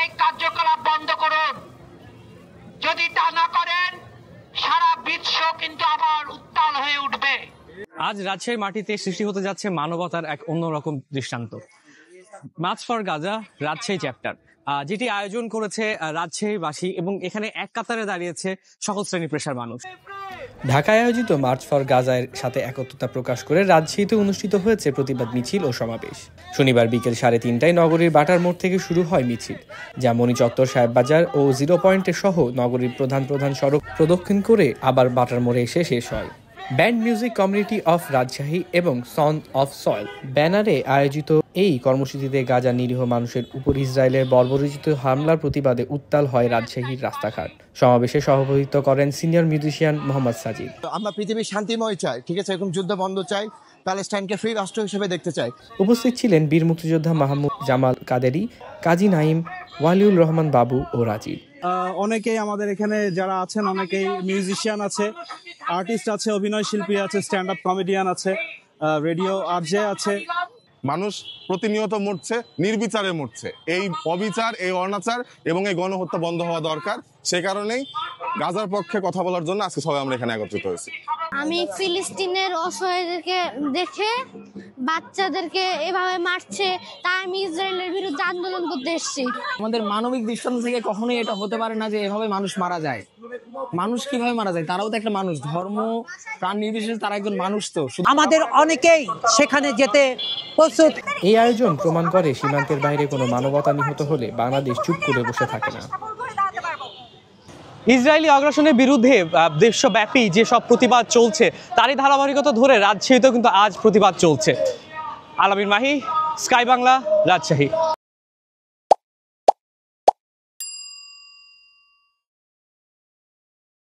এই কার্যকলাপ বন্ধ করুন। যদি তা না করেন সারা বিশ্ব কিন্তু আবার উত্তাল হয়ে উঠবে। আজ রাজশাহীর মাটিতে সৃষ্টি হতে যাচ্ছে মানবতার এক অন্যরকম দৃষ্টান্ত। March for Gaza Rajshahi chapter, যেটি আয়োজন করেছে রাজশাহীবাসী, এবং এখানে এক কাতারে দাঁড়িয়েছে সকল শ্রেণী পেশার মানুষ। ঢাকায় আয়োজিত মার্চ ফর গাজার সাথে একত্রতা প্রকাশ করে রাজশাহীতে অনুষ্ঠিত হয়েছে প্রতিবাদ মিছিল ও সমাবেশ। শনিবার বিকেল 3:30টায় নগরীর বাটার মোড় থেকে শুরু হয় মিছিল, যা মনি চত্বর, সাহেববাজার ও জিরো পয়েন্টে সহ নগরীর প্রধান সড়ক প্রদক্ষিণ করে আবার বাটার মোড়ে এসে শেষ হয়। Band music community of Rajshahi এবং সন অফ সয়েল ব্যানারে আয়োজিত এই কর্মসূচিতে গাজা নিরীহ মানুষের উপর ইসরায়েলের বর্বরোচিত হামলার প্রতিবাদে উত্তাল হয় রাজশাহীর রাস্তাঘাট। সমাবেশে সভাপতিত্ব করেন সিনিয়র মিউজিশিয়ান মোহাম্মদ সাজিদ। আমরা পৃথিবী শান্তিময় চাই, ঠিক আছে, এরকম যুদ্ধ বন্ধ চাই, প্যালেস্টাইনকে ফ্রি রাষ্ট্র হিসেবে দেখতে চাই। উপস্থিত ছিলেন বীর মুক্তিযোদ্ধা মাহমুদ জামাল কাদেরি, কাজী নাইম, ওয়ালিউল রহমান বাবু ও রাজীব। অনেকেই আমাদের এখানে যারা আছেন, অনেকেই মিউজিশিয়ান আছে, আর্টিস্ট আছে, অভিনয় শিল্পী আছে, স্ট্যান্ড আপ কমেডিয়ান আছে, রেডিও আরজে আছে। মানুষ প্রতিনিয়ত মরছে, নির্বিচারে মরছে। এই অবিচার, এই অনাচার এবং এই গণহত্যা বন্ধ হওয়া দরকার। সে কারণেই গাজার পক্ষে কথা বলার জন্য আজকে সবাই আমরা এখানে একত্রিত হয়েছি। আমি ফিলিস্তিনের অসহায়দেরকে দেখে, বাচ্চাদেরকে এভাবে মারছে, তাই আমি ইসরায়েলের বিরুদ্ধে আন্দোলন করতে এসেছি। আমাদের মানবিক দৃষ্টান্ত থেকে কখনোই এটা হতে পারে না যে এভাবে মানুষ মারা যায়। মানুষ কিভাবে মারা যায়? তারাও তো একটা মানুষ, ধর্ম প্রাণ নির্বিশেষে তারা একজন মানুষ। তো আমাদের অনেকেই সেখানে যেতে প্রস্তুত। এই আয়োজন প্রমাণ করে সীমান্তের বাইরে কোনো মানবতা নিহত হলে বাংলাদেশ চুপ করে বসে থাকে না। ইসরায়েলি আগ্রাসনের বিরুদ্ধে দেশব্যাপী যেসব প্রতিবাদ চলছে, তারই ধারাবাহিকতা ধরে রাজশাহীতেও কিন্তু আজ প্রতিবাদ চলছে। আলামিন মাহি, স্কাই বাংলা, রাজশাহী।